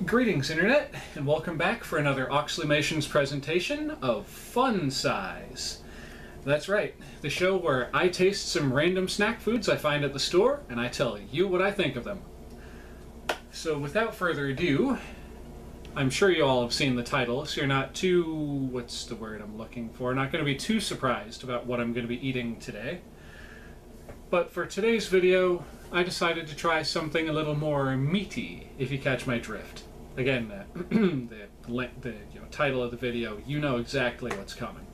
Greetings, Internet, and welcome back for another Oxleymations presentation of Fun Size. That's right, the show where I taste some random snack foods I find at the store, and I tell you what I think of them. So without further ado, I'm sure you all have seen the title, so you're not too, what's the word I'm looking for, not going to be too surprised about what I'm going to be eating today. But for today's video, I decided to try something a little more meaty, if you catch my drift. Again, the title of the video, you know exactly what's coming.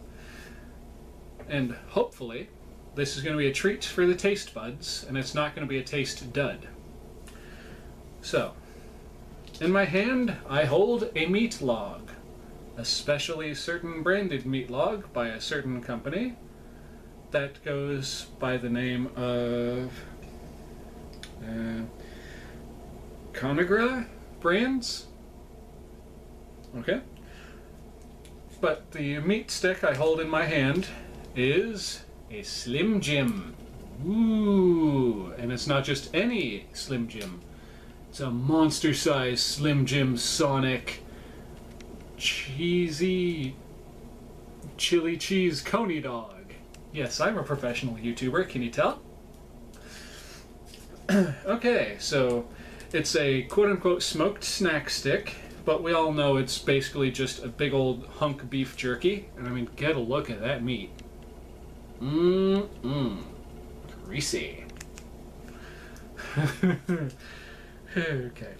And hopefully, this is going to be a treat for the taste buds, and it's not going to be a taste dud. So, in my hand, I hold a meat log, a specially certain branded meat log by a certain company that goes by the name of Coney brands. Okay. But the meat stick I hold in my hand is a Slim Jim. Ooh, and it's not just any Slim Jim. It's a monster-sized Slim Jim Sonic cheesy chili cheese Coney dog. Yes, I'm a professional YouTuber, can you tell? Okay, so it's a quote-unquote smoked snack stick, but we all know it's basically just a big old hunk of beef jerky. And I mean, get a look at that meat. Greasy. Okay.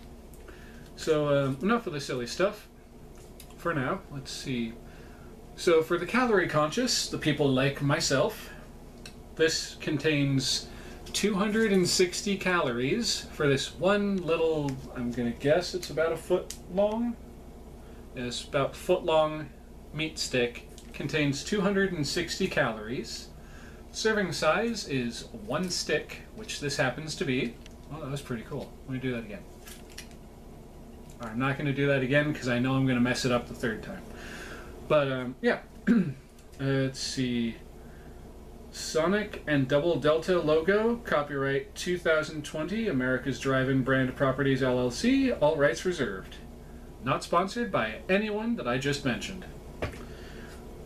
So, enough of the silly stuff. For now, let's see. So, for the calorie conscious, the people like myself, this contains 260 calories for this one little, I'm gonna guess it's about a foot long. It's about foot long meat stick. Contains 260 calories. Serving size is one stick, which this happens to be. Oh, that was pretty cool. Let me do that again. I'm not gonna do that again because I know I'm gonna mess it up the third time. But yeah, let's see. Sonic and Double Delta logo, copyright 2020, America's Drive-In Brand Properties LLC, all rights reserved. Not sponsored by anyone that I just mentioned.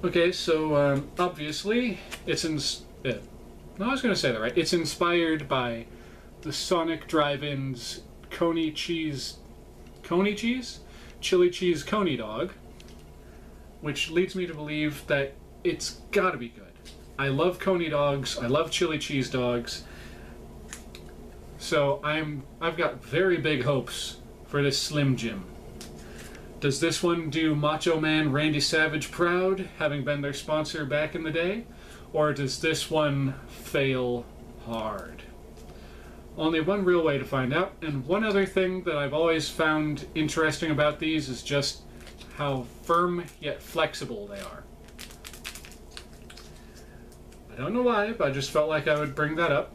Okay, so obviously it's no, I was going to say that right. It's inspired by the Sonic Drive-In's chili cheese Coney dog, which leads me to believe that it's got to be good. I love Coney dogs. I love chili cheese dogs. So I've got very big hopes for this Slim Jim. Does this one do Macho Man Randy Savage proud, having been their sponsor back in the day? Or does this one fail hard? Only one real way to find out. And one other thing that I've always found interesting about these is just how firm yet flexible they are. I don't know why, but I just felt like I would bring that up.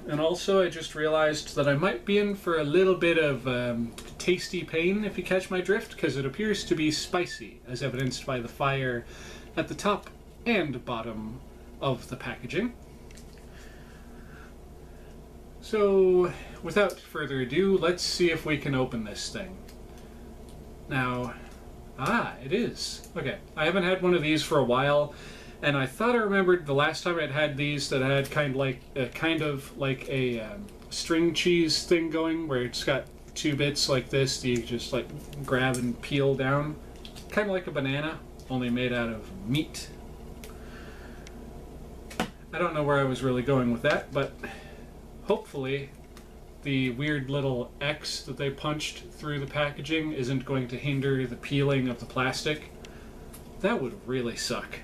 And also, I just realized that I might be in for a little bit of tasty pain, if you catch my drift, because it appears to be spicy, as evidenced by the fire at the top and bottom of the packaging. So, without further ado, let's see if we can open this thing. Now, it is. Okay, I haven't had one of these for a while. And I thought I remembered the last time I'd had these that I had kind of like a string cheese thing going, where it's got two bits like this that you just like grab and peel down, kind of like a banana, only made out of meat. I don't know where I was really going with that, but hopefully the weird little X that they punched through the packaging isn't going to hinder the peeling of the plastic. That would really suck.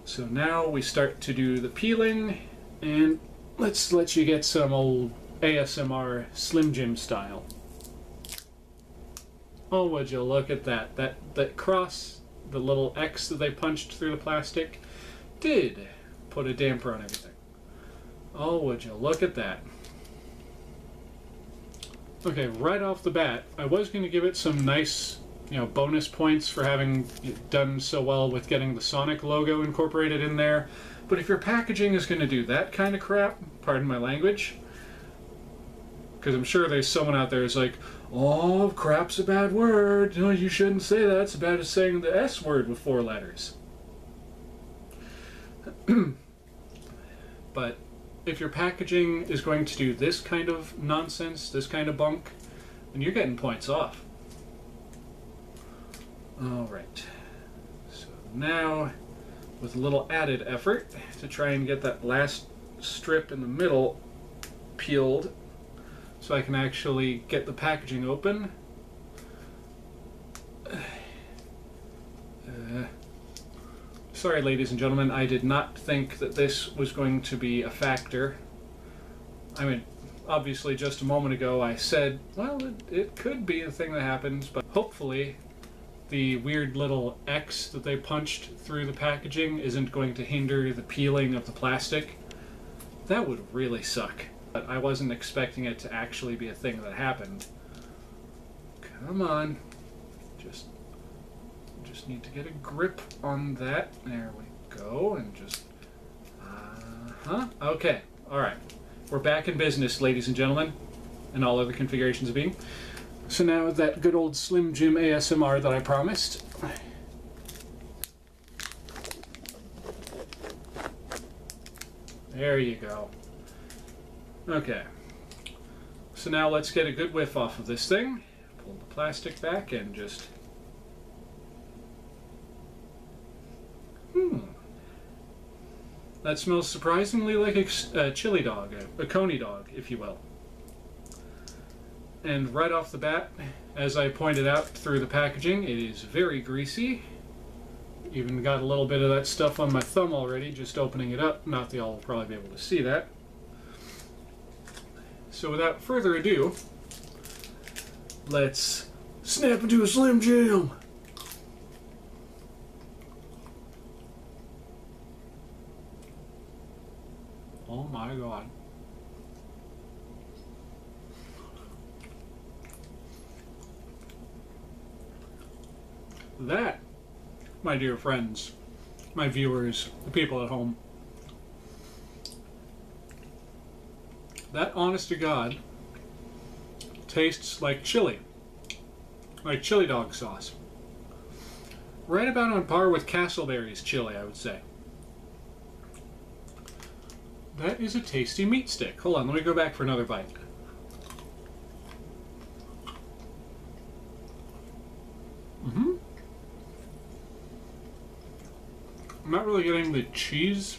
So now we start to do the peeling, and let's let you get some old ASMR Slim Jim style. Oh, would you look at that. That cross, the little X that they punched through the plastic, did put a damper on everything. Oh, would you look at that. Okay, right off the bat, I was going to give it some nice bonus points for having done so well with getting the Sonic logo incorporated in there. But if your packaging is going to do that kind of crap, pardon my language, Because I'm sure there's someone out there who's like, oh, crap's a bad word. You know, you shouldn't say that. It's bad as saying the S word with 4 letters. But if your packaging is going to do this kind of nonsense, this kind of bunk, then you're getting points off. Alright. So now, with a little added effort to try and get that last strip in the middle peeled so I can actually get the packaging open. Sorry, ladies and gentlemen, I did not think that this was going to be a factor. I mean, obviously just a moment ago I said, well, it could be a thing that happens, but hopefully the weird little X that they punched through the packaging isn't going to hinder the peeling of the plastic. That would really suck. But I wasn't expecting it to actually be a thing that happened. Come on. Just need to get a grip on that. There we go. And just... Okay. Alright. We're back in business, ladies and gentlemen. And all other configurations of being. So now that good old Slim Jim ASMR that I promised. There you go. Okay. So now let's get a good whiff off of this thing. Pull the plastic back and just... That smells surprisingly like a chili dog, a Coney dog, if you will. And right off the bat, as I pointed out through the packaging, it is very greasy. Even got a little bit of that stuff on my thumb already, just opening it up. Not that y'all will probably be able to see that. So without further ado, let's snap into a Slim Jim! Oh my god. That, my dear friends, my viewers, the people at home, that honest to God tastes like chili dog sauce. Right about on par with Castleberry's chili, I would say. That is a tasty meat stick. Hold on, let me go back for another bite. I'm not really getting the cheese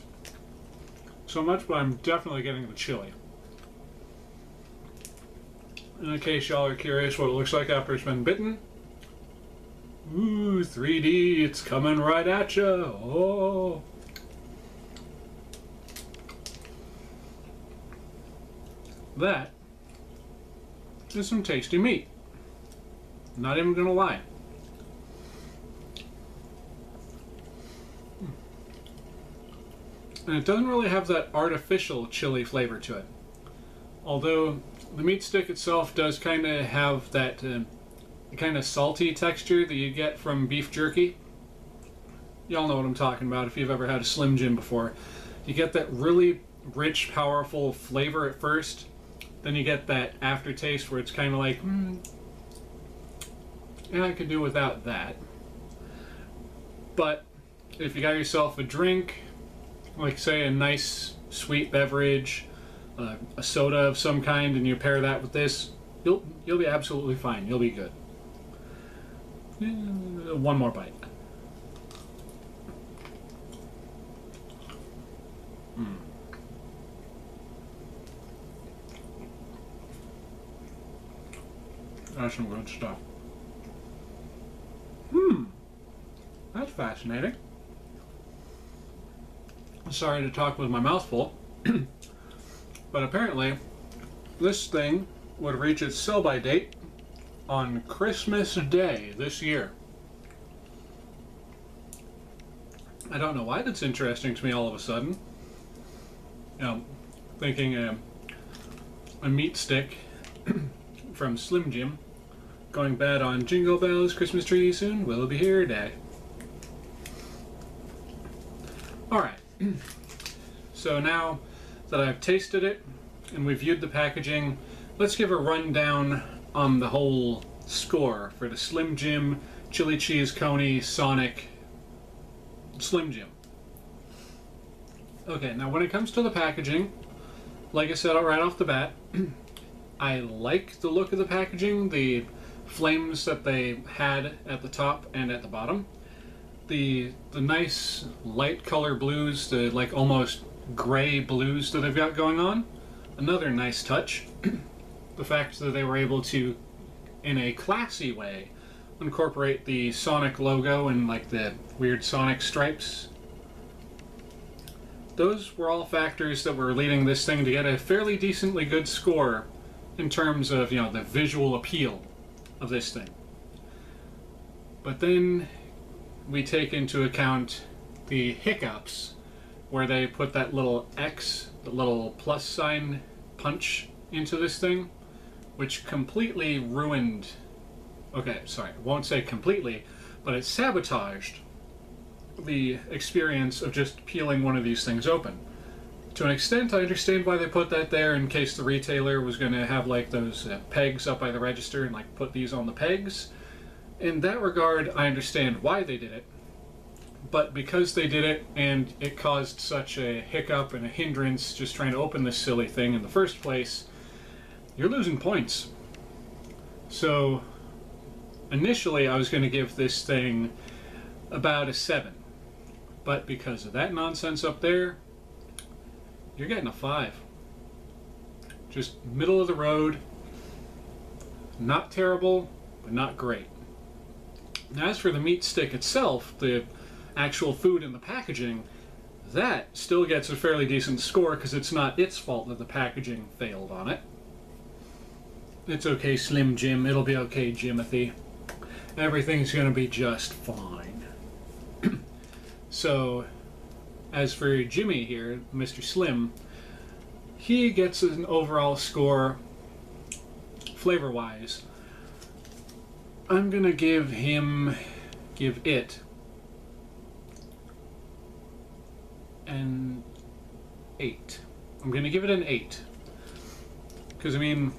so much, but I'm definitely getting the chili. In case y'all are curious what it looks like after it's been bitten. Ooh, 3D, it's coming right at you. Oh. That is some tasty meat. Not even gonna lie. And it doesn't really have that artificial chili flavor to it. Although the meat stick itself does kind of have that kind of salty texture that you get from beef jerky. Y'all know what I'm talking about if you've ever had a Slim Jim before. You get that really rich, powerful flavor at first. Then you get that aftertaste where it's kind of like, yeah, I could do without that. But if you got yourself a drink, like say a nice sweet beverage, a soda of some kind, and you pair that with this, you'll be absolutely fine. You'll be good. One more bite. That's some good stuff. That's fascinating. Sorry to talk with my mouth full, but apparently this thing would reach its sell-by date on Christmas Day this year. I don't know why that's interesting to me all of a sudden. You know, thinking a meat stick from Slim Jim going bad on Jingle Bells, Christmas Tree Soon Will Be Here Day. Alright, so now that I've tasted it and we viewed the packaging, let's give a rundown on the whole score for the Slim Jim, Chili Cheese Coney, Sonic, Slim Jim. Okay, now when it comes to the packaging, like I said right off the bat, I like the look of the packaging, the flames that they had at the top and at the bottom. The nice light color blues, the like almost gray blues that they've got going on. Another nice touch. The fact that they were able to, in a classy way, incorporate the Sonic logo and like the weird Sonic stripes. Those were all factors that were leading this thing to get a fairly decently good score in terms of, you know, the visual appeal of this thing. But then we take into account the hiccups where they put that little X, the little plus sign punch into this thing, which completely ruined, okay, sorry, I won't say completely, but it sabotaged the experience of just peeling one of these things open. To an extent, I understand why they put that there, in case the retailer was going to have like those pegs up by the register and like put these on the pegs. In that regard, I understand why they did it. But because they did it and it caused such a hiccup and a hindrance just trying to open this silly thing in the first place, you're losing points. So initially I was going to give this thing about a 7. But because of that nonsense up there, you're getting a 5. Just middle of the road. Not terrible, but not great. Now, as for the meat stick itself, the actual food in the packaging, that still gets a fairly decent score because it's not its fault that the packaging failed on it. It's okay, Slim Jim. It'll be okay, Jimothy. Everything's going to be just fine. So, as for Jimmy here, Mr. Slim, he gets an overall score, flavor-wise. I'm going to give it an 8. I'm going to give it an 8. Because, I mean,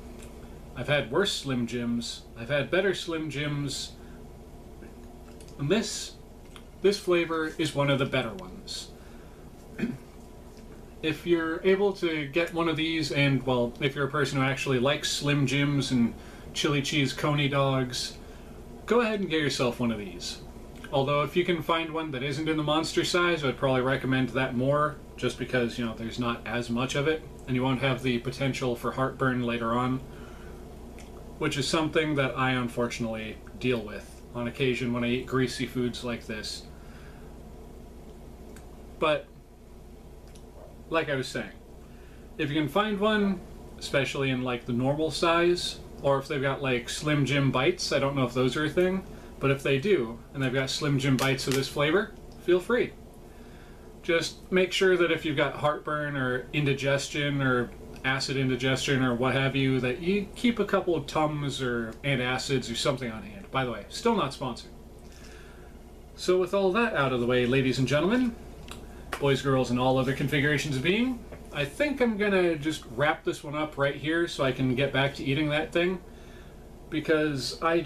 I've had worse Slim Jims, I've had better Slim Jims, and this flavor is one of the better ones. If you're able to get one of these, and, well, if you're a person who actually likes Slim Jims and chili cheese Coney dogs, go ahead and get yourself one of these. Although if you can find one that isn't in the monster size, I'd probably recommend that more, just because, you know, there's not as much of it, and you won't have the potential for heartburn later on, which is something that I unfortunately deal with on occasion when I eat greasy foods like this. But, like I was saying, if you can find one, especially in like the normal size, or if they've got like Slim Jim bites, I don't know if those are a thing, but if they do, and they've got Slim Jim bites of this flavor, feel free. Just make sure that if you've got heartburn or indigestion or acid indigestion or what have you, that you keep a couple of Tums or antacids or something on hand. By the way, still not sponsored. So with all that out of the way, ladies and gentlemen, boys, girls, and all other configurations of being, I think I'm gonna just wrap this one up right here so I can get back to eating that thing, because I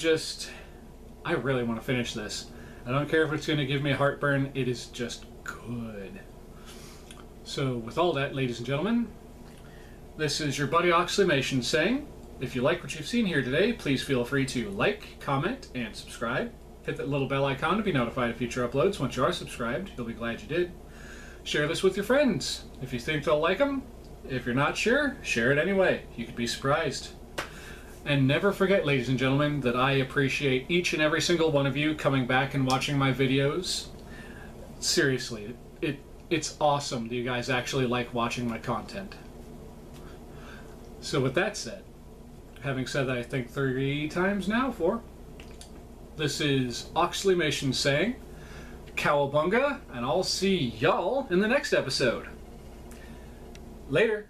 really want to finish this. I don't care if it's gonna give me heartburn, it is just good. So with all that, ladies and gentlemen, this is your buddy Oxleymations saying, if you like what you've seen here today, please feel free to like, comment, and subscribe. Hit that little bell icon to be notified of future uploads. Once you are subscribed, you'll be glad you did. Share this with your friends if you think they'll like them. If you're not sure, share it anyway. You could be surprised. And never forget, ladies and gentlemen, that I appreciate each and every single one of you coming back and watching my videos. Seriously, it's awesome that you guys actually like watching my content. So with that said, having said that I think 3 times now, 4, this is Oxleymations saying, Cowabunga, and I'll see y'all in the next episode. Later.